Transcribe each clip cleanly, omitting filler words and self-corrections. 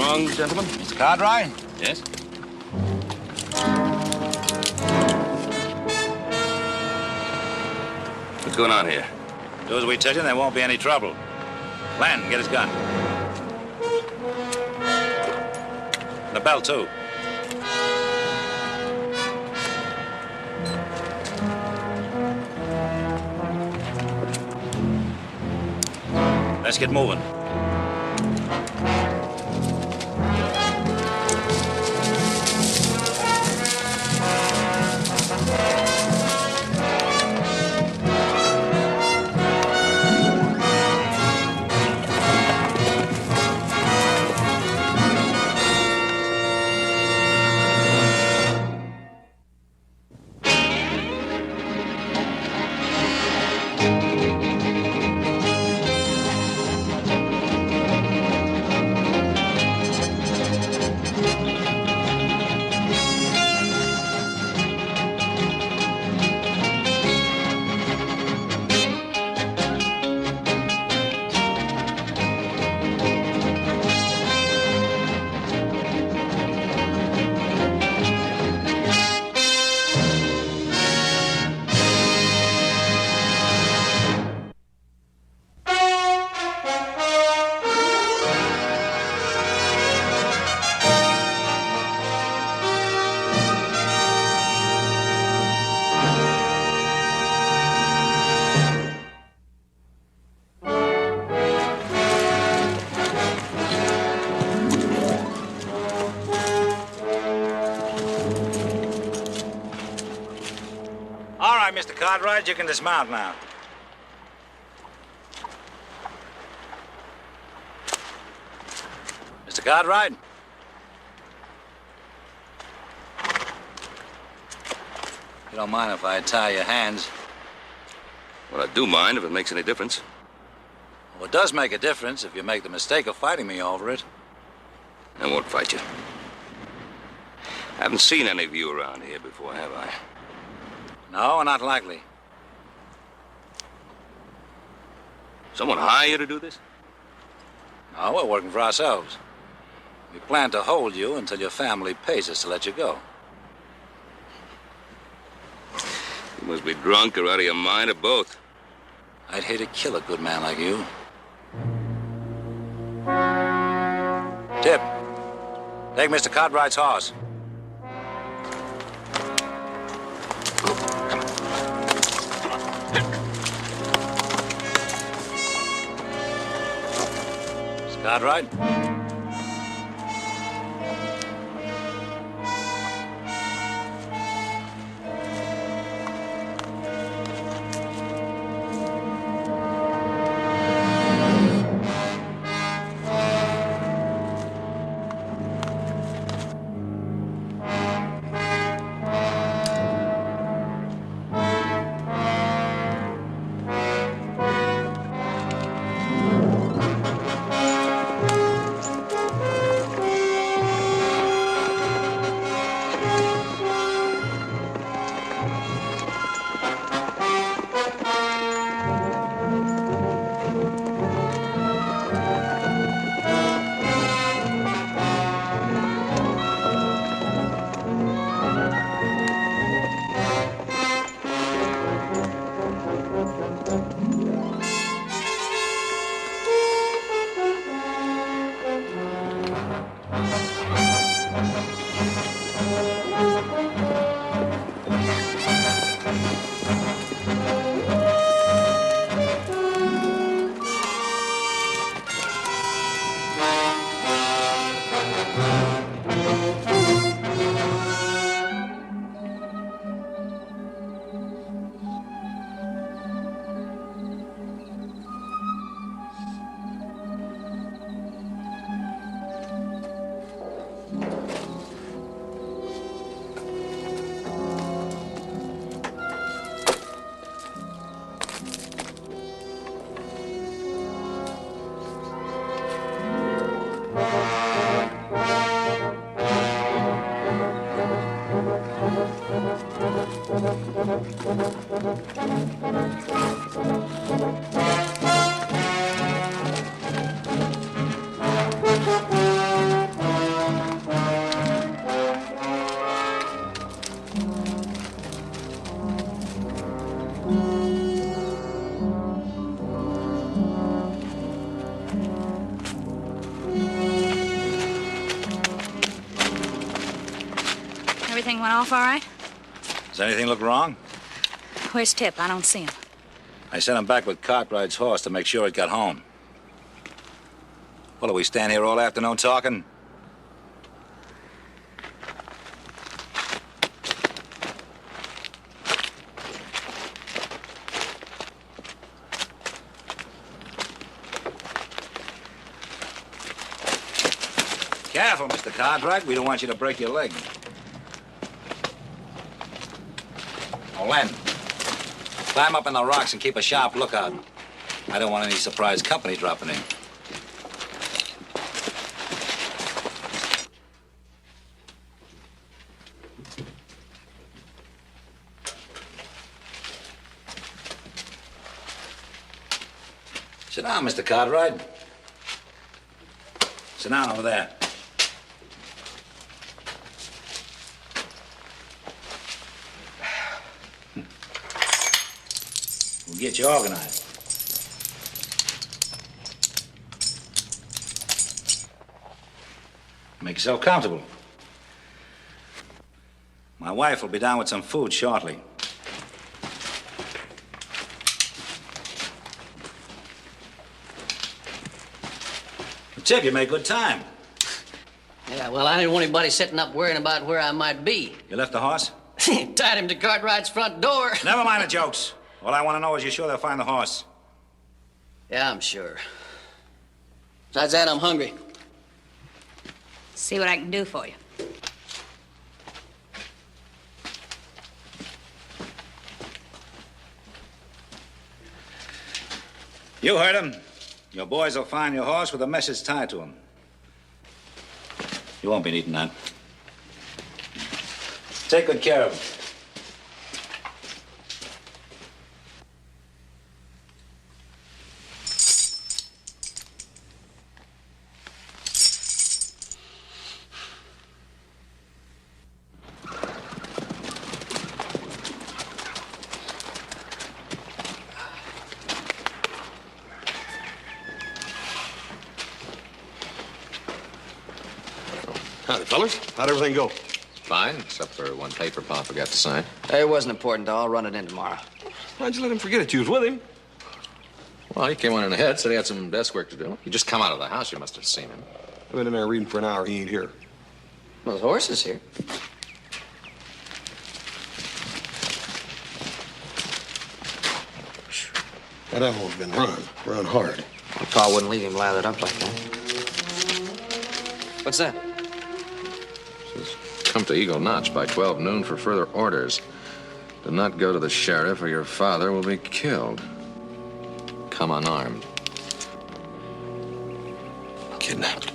wrong, gentlemen? Mr. Cartwright? Yes? What's going on here? Do as we tell you and there won't be any trouble. Len, get his gun. And the belt, too. Let's get moving. Mr. Cartwright, you can dismount now. Mr. Cartwright? You don't mind if I tie your hands? Well, I do mind if it makes any difference. Well, it does make a difference if you make the mistake of fighting me over it. I won't fight you. I haven't seen any of you around here before, have I? No, not likely. Someone hire you to do this? No, we're working for ourselves. We plan to hold you until your family pays us to let you go. You must be drunk or out of your mind or both. I'd hate to kill a good man like you. Tip, take Mr. Cartwright's horse. Mr. Cartwright? Everything went off all right? Does anything look wrong? Where's Tip? I don't see him. I sent him back with Cartwright's horse to make sure it got home. Well, do we stand here all afternoon talking? Careful, Mr. Cartwright. We don't want you to break your leg. Oh, Len, climb up in the rocks and keep a sharp lookout. I don't want any surprise company dropping in. Sit down, Mr. Cartwright. Sit down over there. We'll get you organized. Make yourself comfortable. My wife will be down with some food shortly. Tip, you made good time. Yeah, well, I didn't want anybody sitting up worrying about where I might be. You left the horse? Tied him to Cartwright's front door. Never mind the jokes. All I want to know is you sure they'll find the horse? Yeah, I'm sure. Besides that, I'm hungry. See what I can do for you. You heard him. Your boys will find your horse with a message tied to him. You won't be needing that. Take good care of him. Howdy, fellas. How'd everything go? Fine, except for one paper Pa forgot to sign. It wasn't important, though. I'll run it in tomorrow. Why'd you let him forget it? You was with him. Well, he came on in ahead, said he had some desk work to do. He just come out of the house. You must have seen him. I've been in there reading for an hour. He ain't here. Well, the horse is here. That animal's been run hard. Pa wouldn't leave him lathered up like that. What's that? Says, come to Eagle Notch by 12 noon for further orders. Do not go to the sheriff or your father will be killed. Come unarmed. Kidnapped.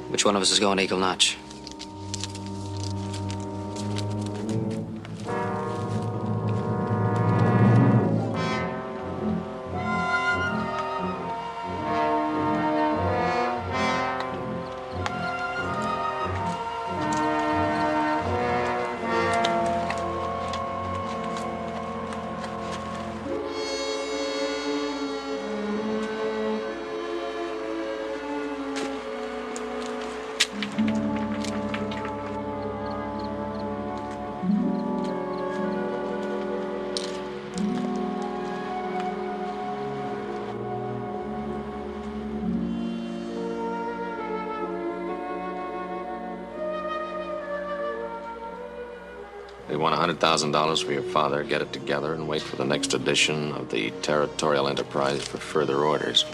Which one of us is going to Eagle Notch? They want $100,000 for your father. Get it together and wait for the next edition of the Territorial Enterprise for further orders.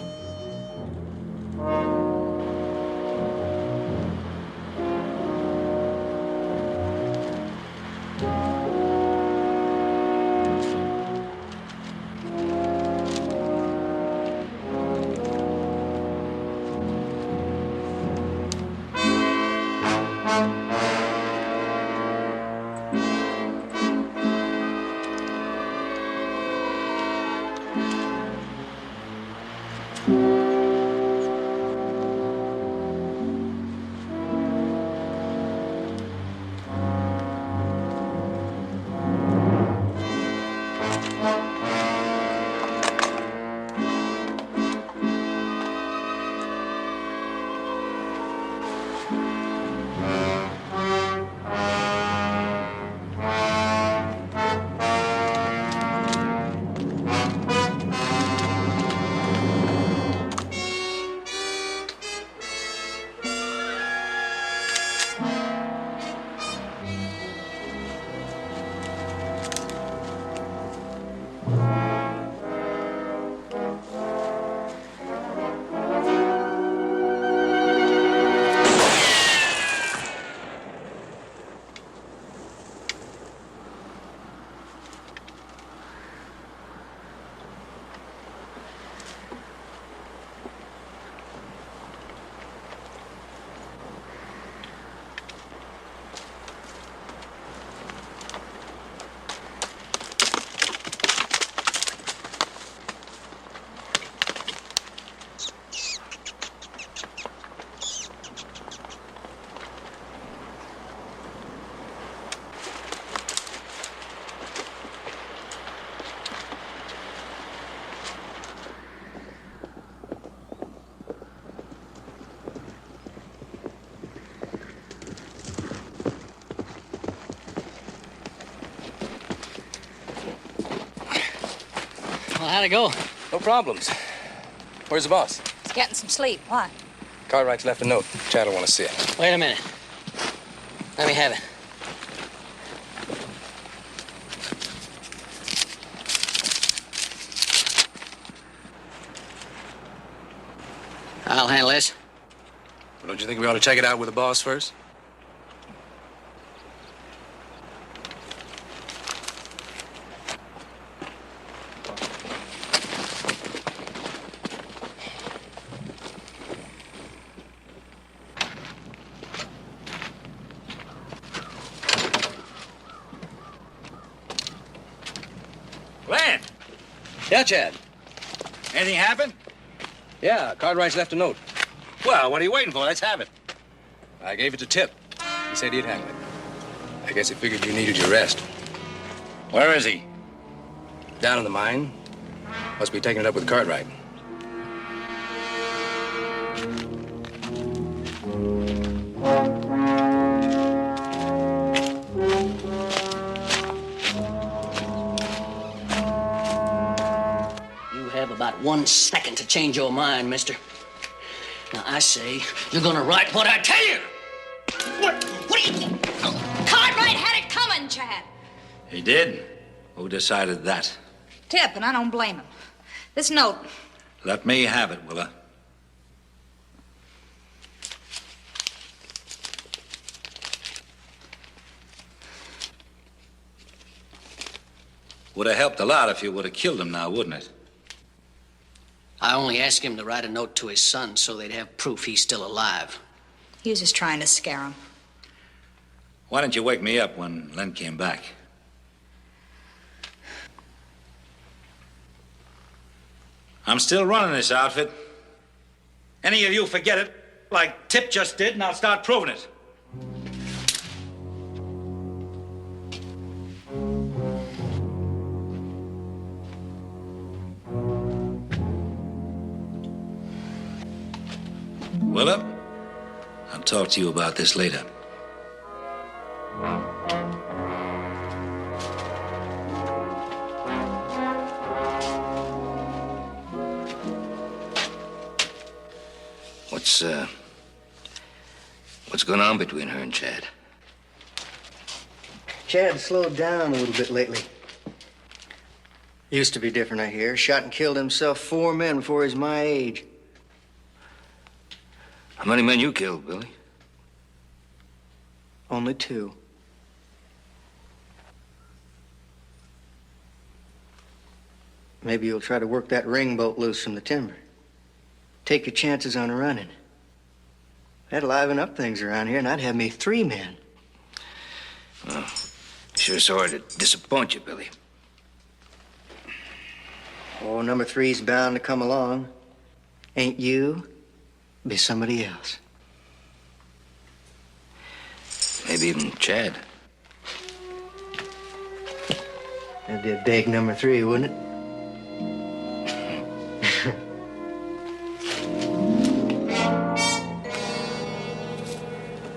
Well, how'd it go? No problems. Where's the boss? He's getting some sleep. Why? Cartwrights left a note. Chad will want to see it. Wait a minute. Let me have it. I'll handle this. Well, don't you think we ought to check it out with the boss first? Glenn! Yeah, Chad. Anything happen? Yeah, Cartwrights left a note. Well, what are you waiting for? Let's have it. I gave it to Tip. He said he'd handle it. I guess he figured you needed your rest. Where is he? Down in the mine. Must be taking it up with Cartwright. You have about 1 second to change your mind, mister. Now, I say you're gonna write what I tell you. What do you... Cartwright had it coming, Chad. He did? Who decided that? Tip, and I don't blame him. This note, Let me have it, Willa. Would have helped a lot if you would have killed him now, wouldn't it? I only asked him to write a note to his son so they'd have proof he's still alive. he was just trying to scare him. Why didn't you wake me up when Len came back? I'm still running this outfit. Any of you forget it, like Tip just did, and I'll start proving it. Willa, I'll talk to you about this later. What's going on between her and Chad? Chad slowed down a little bit lately. Used to be different, I hear. Shot and killed himself 4 men before he was my age. How many men you killed, Billy? Only 2. Maybe you'll try to work that ring bolt loose from the timber. Take your chances on running. That'd liven up things around here, and I'd have me 3 men. Well, sure sorry to disappoint you, Billy. Oh, number 3's bound to come along. Ain't you? Be somebody else. Maybe even Chad. That'd be a big number 3, wouldn't it?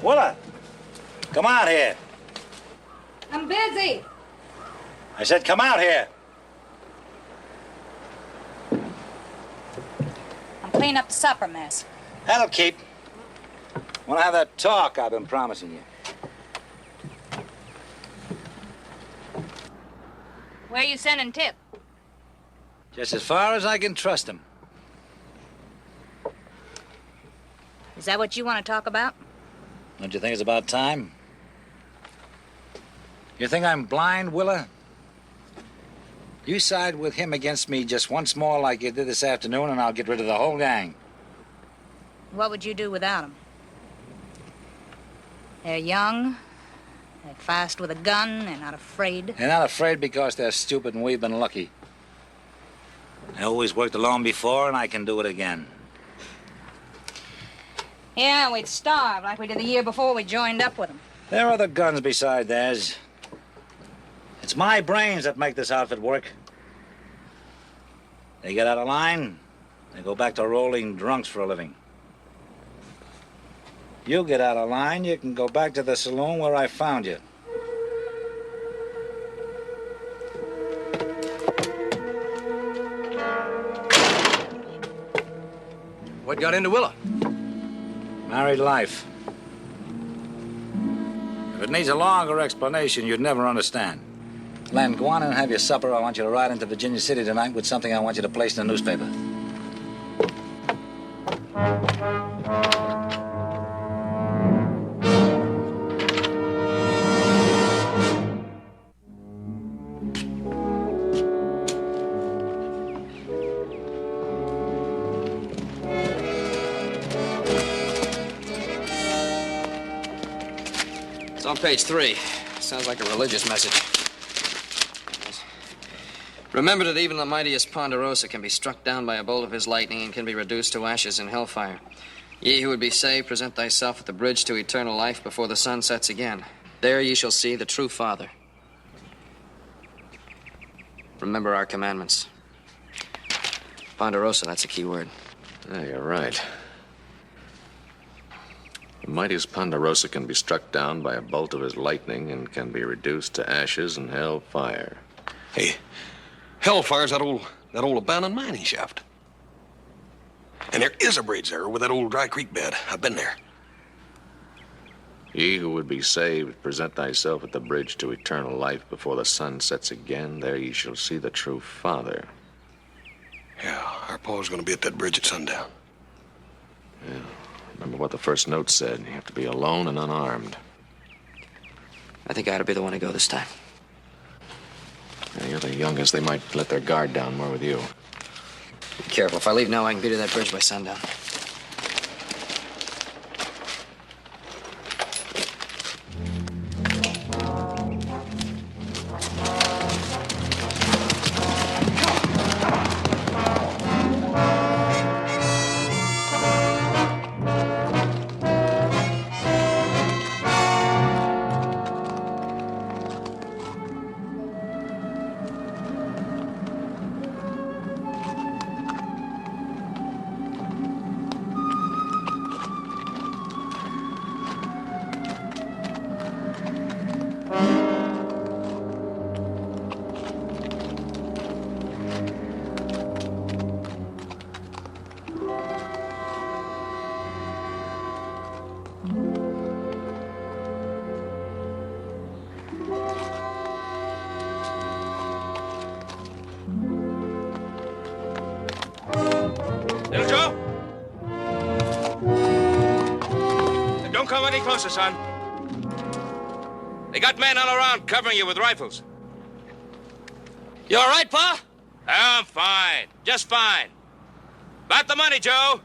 Willa, come out here. I'm busy. I said come out here. I'm cleaning up the supper mess. That'll keep. Want to have that talk I've been promising you. Where are you sending Tip? Just as far as I can trust him. Is that what you want to talk about? Don't you think it's about time? You think I'm blind, Willa? You side with him against me just once more like you did this afternoon, and I'll get rid of the whole gang. What would you do without them? They're young, they're fast with a gun, they're not afraid. They're not afraid because they're stupid and we've been lucky. I always worked alone before, and I can do it again. Yeah, we'd starve like we did the year before we joined up with them. There are other guns beside theirs. It's my brains that make this outfit work. They get out of line, they go back to rolling drunks for a living. You get out of line, you can go back to the saloon where I found you. What got into Willa? Married life. If it needs a longer explanation, you'd never understand. Len, go on and have your supper. I want you to ride into Virginia City tonight with something I want you to place in the newspaper. It's on page 3. Sounds like a religious message. Remember that even the mightiest Ponderosa can be struck down by a bolt of his lightning and can be reduced to ashes in hellfire. Ye who would be saved, present thyself at the bridge to eternal life before the sun sets again. There ye shall see the true Father. Remember our commandments. Ponderosa, that's a key word. Yeah, you're right. The mightiest Ponderosa can be struck down by a bolt of his lightning and can be reduced to ashes in hellfire. Hey, Hellfire's that old abandoned mining shaft. And there is a bridge there with that old dry creek bed. I've been there. Ye who would be saved, present thyself at the bridge to eternal life before the sun sets again. There ye shall see the true Father. Yeah, our Paul's gonna be at that bridge at sundown. Yeah. Remember what the first note said. You have to be alone and unarmed. I think I ought to be the one to go this time. Yeah, you're the youngest. They might let their guard down more with you. Be careful. If I leave now, I can be to that bridge by sundown. Little Joe? Don't come any closer, son. They got men all around covering you with rifles. You all right, Pa? I'm fine. Just fine. About the money, Joe.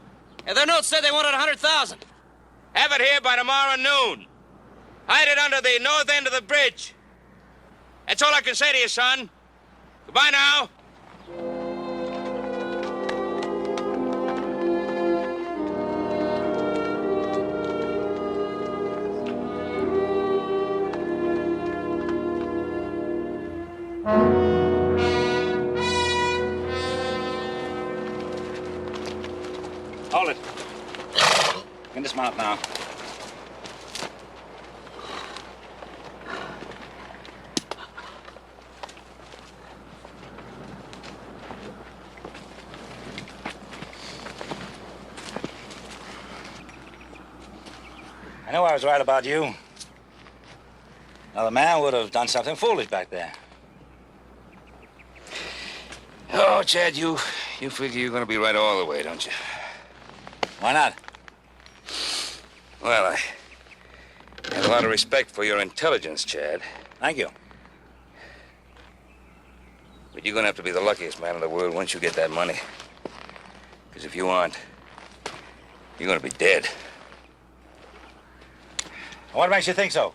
Yeah, their note said they wanted 100,000. Have it here by tomorrow noon. Hide it under the north end of the bridge. That's all I can say to you, son. Goodbye now. Hold it. You can dismount now. I know I was right about you. Another man would have done something foolish back there. Oh, Chad, you figure you're going to be right all the way, don't you? Why not? Well, I have a lot of respect for your intelligence, Chad. Thank you. But you're going to have to be the luckiest man in the world once you get that money. Because if you aren't, you're going to be dead. What makes you think so?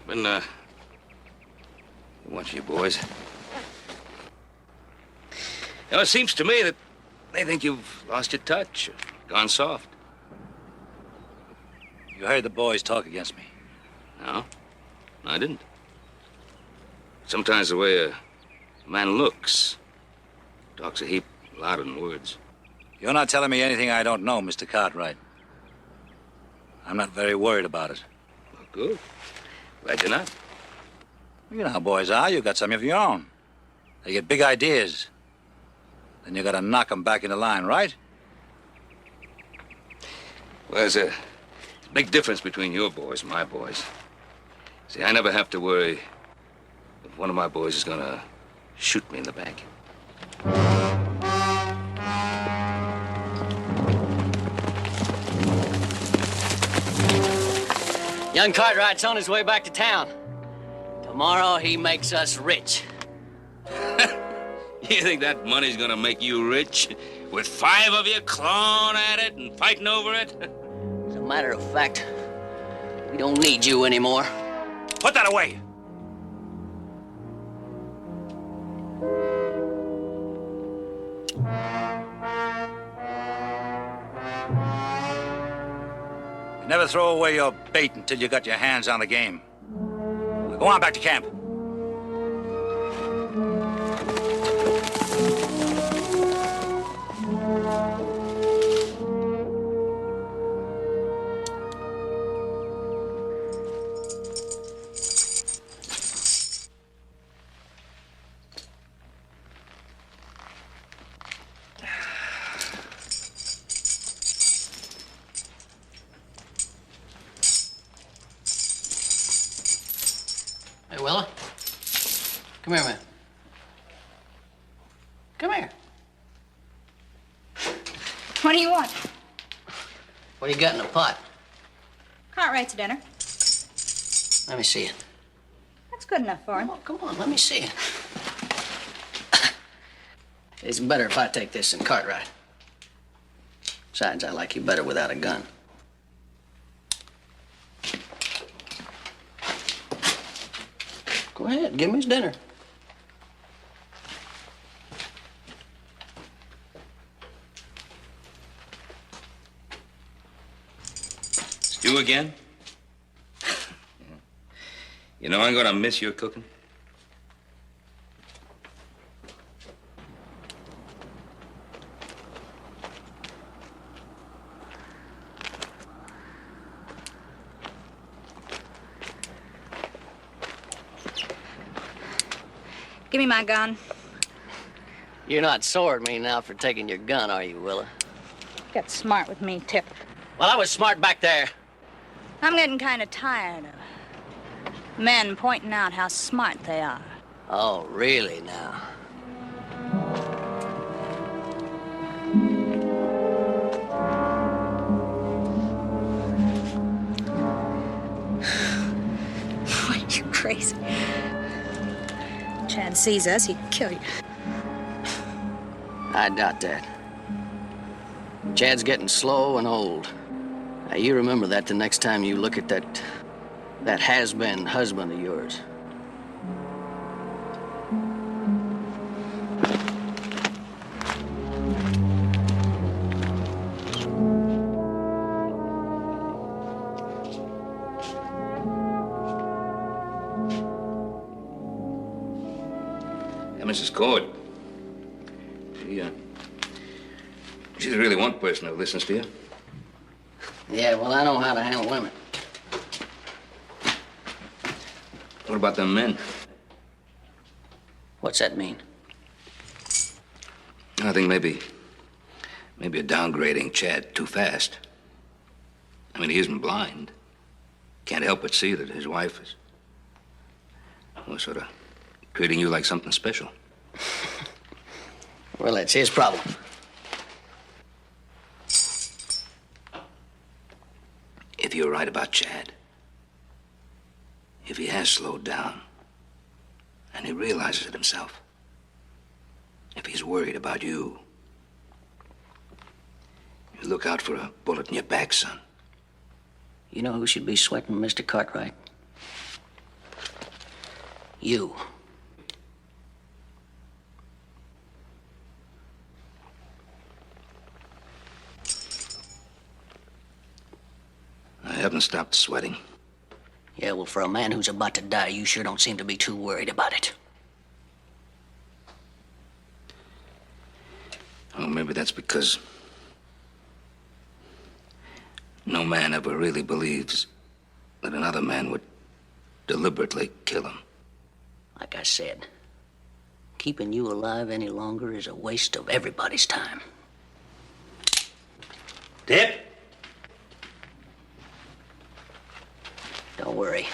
Been, watching you boys. You know, it seems to me that they think you've lost your touch, or gone soft. You heard the boys talk against me. No, I didn't. Sometimes the way a man looks talks a heap louder than words. You're not telling me anything I don't know, Mr. Cartwright. I'm not very worried about it. Well, good. Glad you're not. You know how boys are. You've got some of your own. They get big ideas. then you gotta knock 'em back into line, right? Well, there's a big difference between your boys and my boys. See, I never have to worry if one of my boys is gonna shoot me in the back. Young Cartwright's on his way back to town. Tomorrow he makes us rich. You think that money's gonna make you rich? With 5 of you clawing at it and fighting over it? As a matter of fact, we don't need you anymore. Put that away! You never throw away your bait until you got your hands on the game. Now go on back to camp. Hey, Willa. Come here, man. Come here. What do you want? What do you got in the pot? Cartwright's dinner. Let me see it. That's good enough for him. Come on, let me see it. It's better if I take this than Cartwright. Besides, I like you better without a gun. Go ahead, give me his dinner. Stew again? You know I'm gonna miss your cooking. Give me my gun. You're not sore at me now for taking your gun, are you, Willa? Get smart with me, Tip. Well, I was smart back there. I'm getting kind of tired of men pointing out how smart they are. Oh, really now? What, you crazy? Chad sees us, he'd kill you. I doubt that. Chad's getting slow and old. Now, you remember that the next time you look at that has-been husband of yours. Mrs. Cord. She's really one person who listens to you. Yeah, well, I know how to handle women. What about them men? What's that mean? I think maybe you're downgrading Chad too fast. I mean, he isn't blind. Can't help but see that his wife is, well, sort of treating you like something special. Well, that's his problem. If you're right about Chad, if he has slowed down, and he realizes it himself, if he's worried about you, you look out for a bullet in your back, son. You know who should be sweating Mr. Cartwright? You. I haven't stopped sweating. Yeah, well, for a man who's about to die, you sure don't seem to be too worried about it. Oh, maybe that's because no man ever really believes that another man would deliberately kill him. Like I said, keeping you alive any longer is a waste of everybody's time. Tip? Don't worry.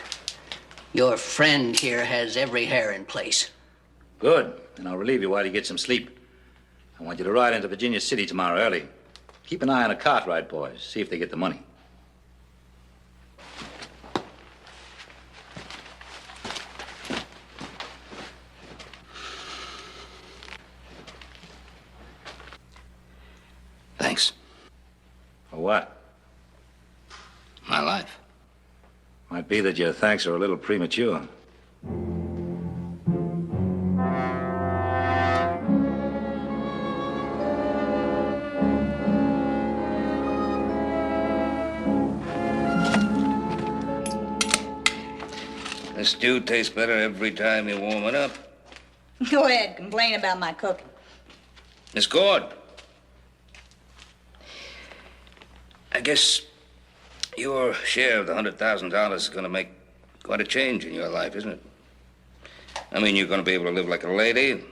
Your friend here has every hair in place. Good. Then I'll relieve you while you get some sleep. I want you to ride into Virginia City tomorrow early. Keep an eye on the Cartwright boys. See if they get the money. Thanks. For what? My life. Might be that your thanks are a little premature. The stew tastes better every time you warm it up. Go ahead, complain about my cooking. Miss Gord. I guess your share of the $100,000 is going to make quite a change in your life, isn't it? I mean, you're going to be able to live like a lady.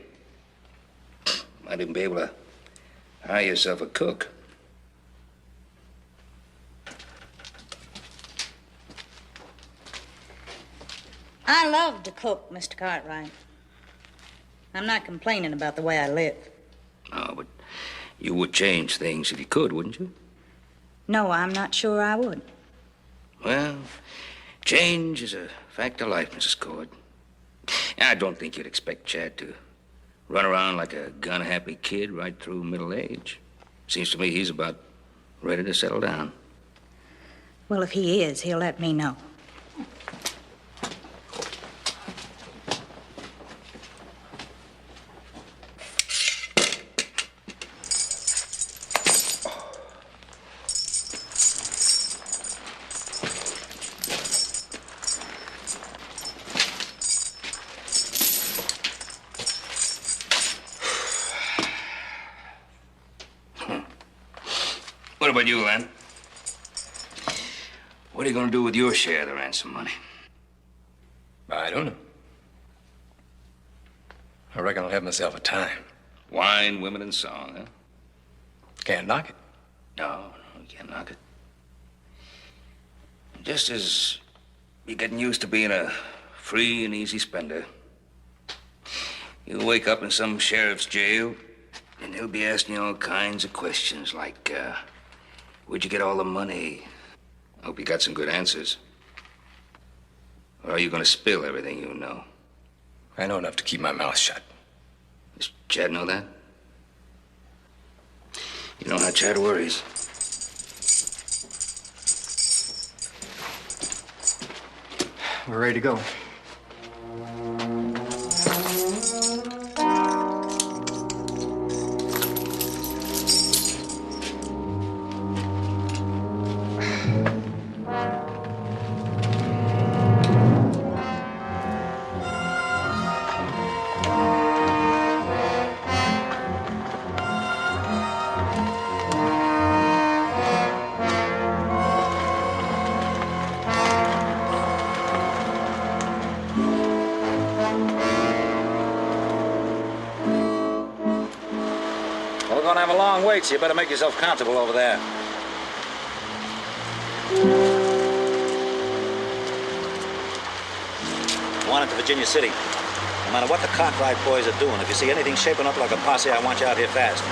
Might even be able to hire yourself a cook. I love to cook, Mr. Cartwright. I'm not complaining about the way I live. Oh, but you would change things if you could, wouldn't you? No, I'm not sure I would. Well, change is a fact of life, Mrs. Cord. I don't think you'd expect Chad to run around like a gun-happy kid right through middle age. Seems to me he's about ready to settle down. Well, if he is, he'll let me know. What about you, Len? What are you going to do with your share of the ransom money? I don't know. I reckon I'll have myself a time. Wine, women, and song, huh? Can't knock it. No, you can't knock it. Just as you're getting used to being a free and easy spender, you'll wake up in some sheriff's jail, and they'll be asking you all kinds of questions like, where'd you get all the money? I hope you got some good answers. Or are you going to spill everything you know? I know enough to keep my mouth shut. Does Chad know that? You know how Chad worries. We're ready to go. We're gonna have a long wait, so you better make yourself comfortable over there. On into Virginia City. No matter what the Cartwright boys are doing, if you see anything shaping up like a posse, I want you out here fast.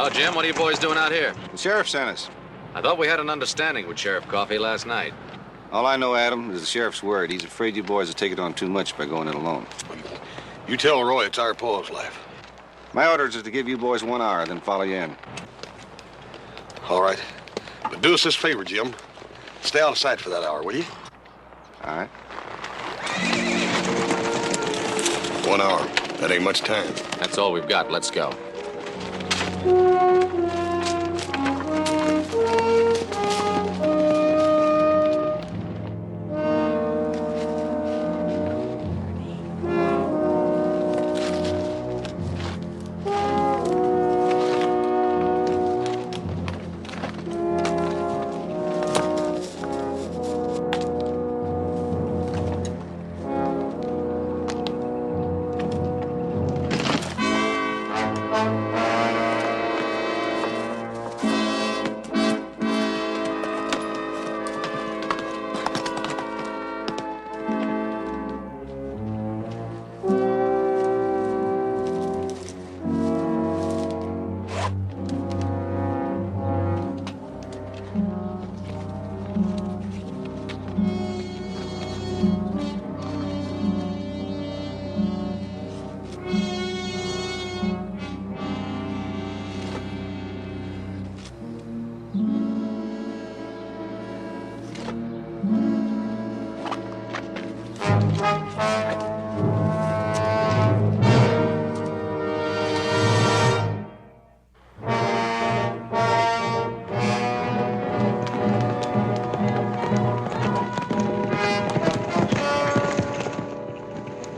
Hello, Jim. What are you boys doing out here? The sheriff sent us. I thought we had an understanding with Sheriff Coffey last night. All I know, Adam, is the sheriff's word. He's afraid you boys will take it on too much by going it alone. You tell Roy it's our Paul's life. My orders is to give you boys 1 hour, then follow you in. All right. But do us this favor, Jim. Stay out of sight for that hour, will you? All right. 1 hour. That ain't much time. That's all we've got. Let's go.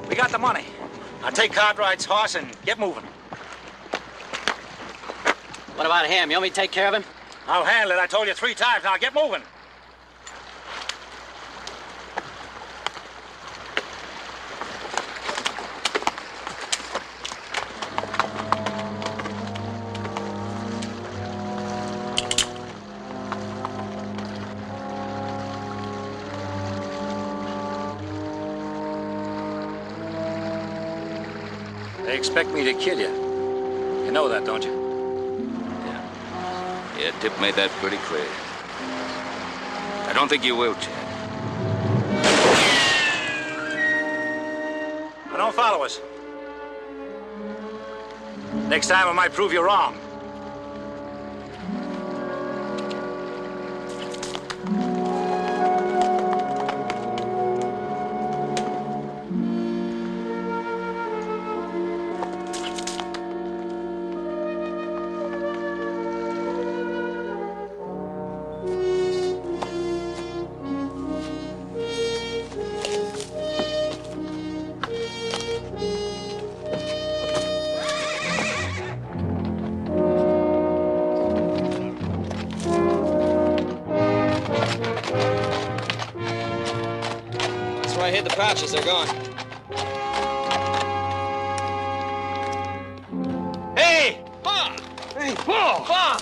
We got the money. Now take Cartwright's horse and get moving. What about him? You want me to take care of him? I'll handle it. I told you 3 times. Now get moving. They expect me to kill you. You know that, don't you? Yeah, Tip made that pretty clear. I don't think you will, Chad. Now don't follow us. Next time I might prove you wrong. That's where I hid the pouches. They're gone. Hey! Pa! Hey, Paul! Pa!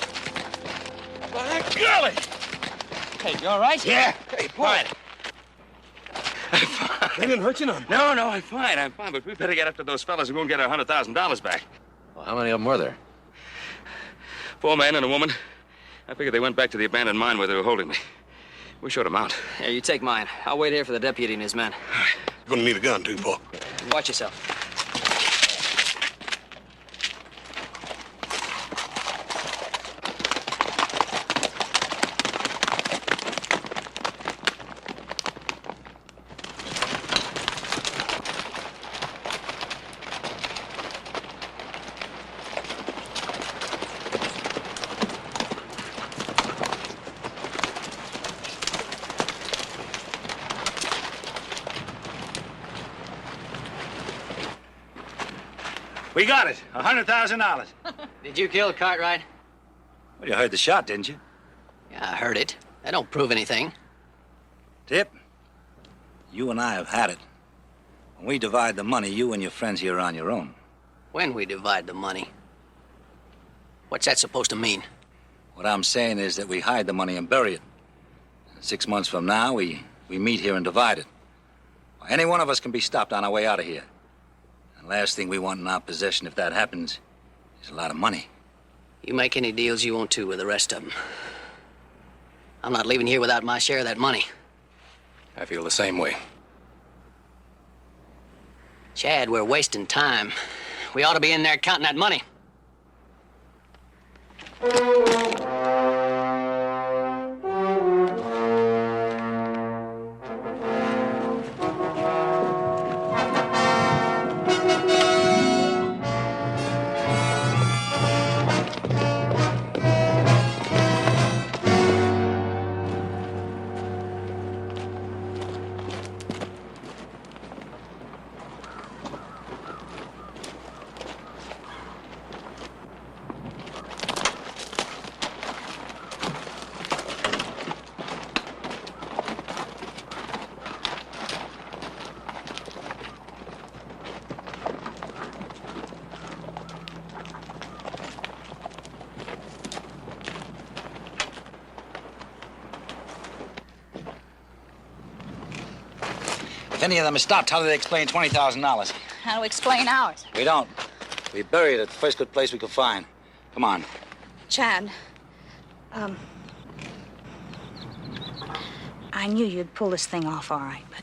By golly! Hey, you all right? Yeah. Hey, Paul. They didn't hurt you none. No, I'm fine, but we better get after those fellas who won't get our $100,000 back. Well, how many of them were there? 4 men and a woman. I figured they went back to the abandoned mine where they were holding me. We showed them out. Here, you take mine. I'll wait here for the deputy and his men. You're gonna need a gun, too, Paul. Watch yourself. We got it. $100,000. Did you kill Cartwright? Well, you heard the shot, didn't you? Yeah, I heard it. That don't prove anything. Tip, you and I have had it. When we divide the money, you and your friends here are on your own. When we divide the money. What's that supposed to mean? What I'm saying is that we hide the money and bury it. 6 months from now, we meet here and divide it. Any one of us can be stopped on our way out of here. And last thing we want in our possession, if that happens, is a lot of money. You make any deals you want to with the rest of them. I'm not leaving here without my share of that money. I feel the same way. Chad, we're wasting time. We ought to be in there counting that money. If any of them is stopped, how do they explain $20,000? How to explain ours? We don't. We bury it at the first good place we could find. Come on. Chad, I knew you'd pull this thing off all right, but,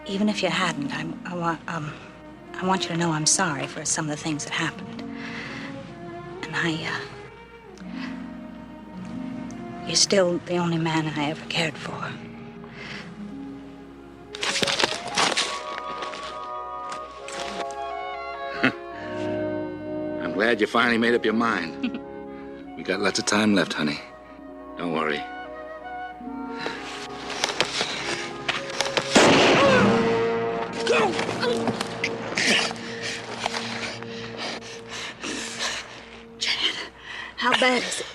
even if you hadn't, I want you to know I'm sorry for some of the things that happened. And you're still the only man I ever cared for. I'm glad you finally made up your mind. We got lots of time left, honey. Don't worry. Chad, how bad is it?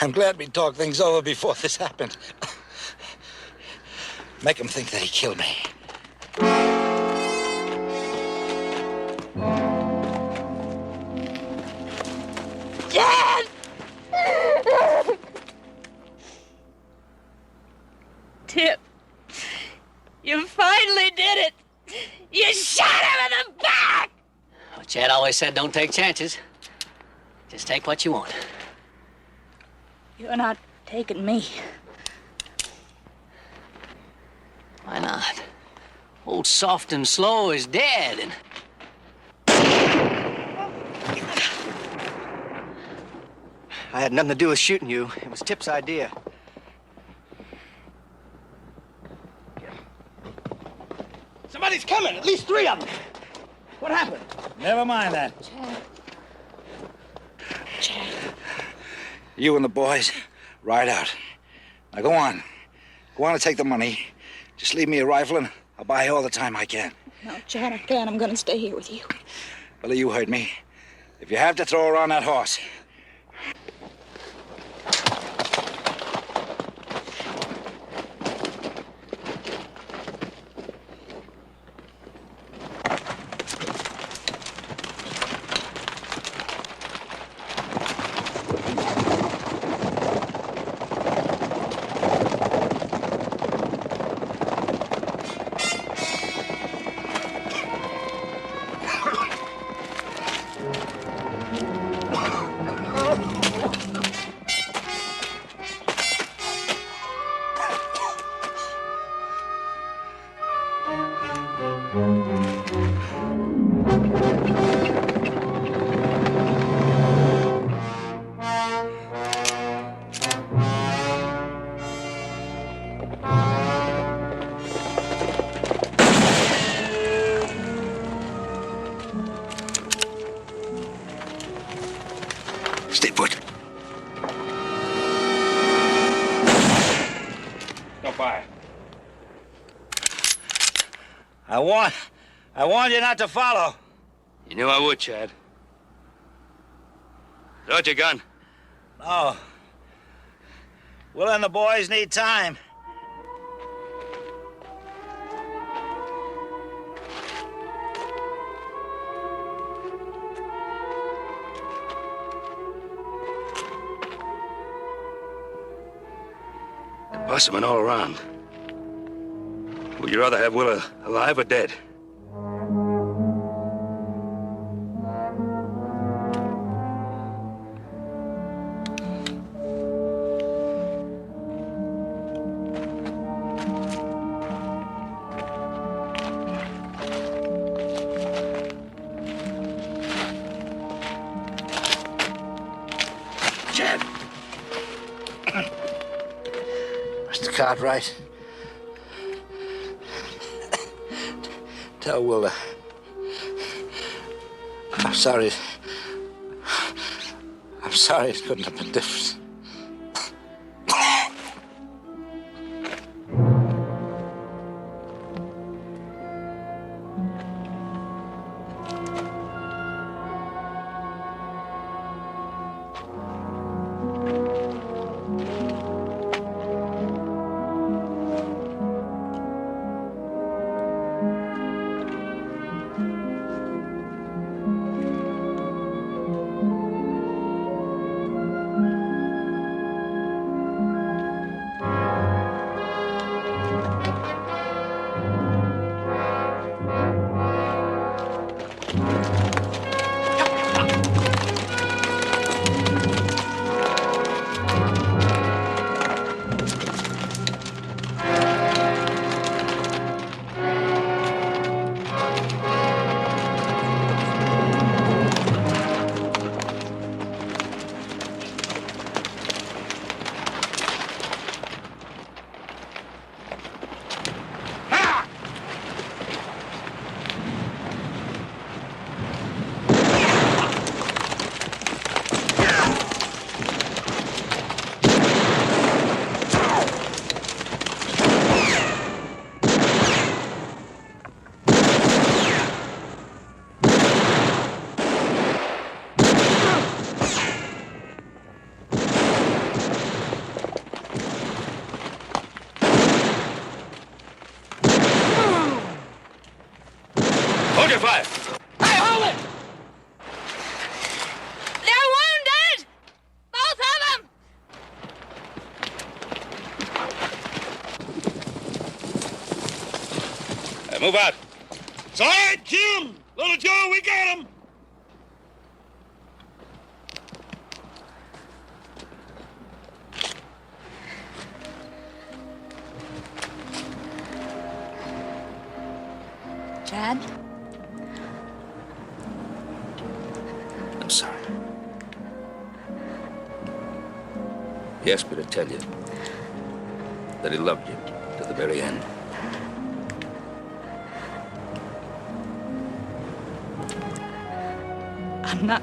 I'm glad we talked things over before this happened. Make him think that he killed me. Dad! Tip, you finally did it! You shot him in the back! Well, Chad always said don't take chances. Just take what you want. You're not taking me. Why not? Old Soft and Slow is dead, and... I had nothing to do with shooting you. It was Tip's idea. Somebody's coming! At least 3 of them! What happened? Never mind that. Chad. You and the boys, ride out. Now go on. Go on and take the money. Just leave me a rifle and I'll buy you all the time I can. No, Chad, I can't. I'm gonna stay here with you. Billy, you heard me. If you have to throw around that horse. Stay put. Don't fire. I warned you not to follow. You knew I would, Chad. Throw out your gun. No. Will and the boys need time. Busman all around. Would you rather have Willa alive or dead? Cartwright. Tell Will I'm sorry. I'm sorry it couldn't have been different. Hold your fire! Hey, hold it! They're wounded! Both of them! Hey, move out. It's all right, Jim. Little Joe, we got him. Chad? I'm sorry. He asked me to tell you that he loved you to the very end. I'm not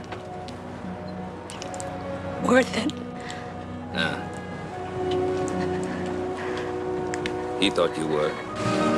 worth it. Nah. He thought you were.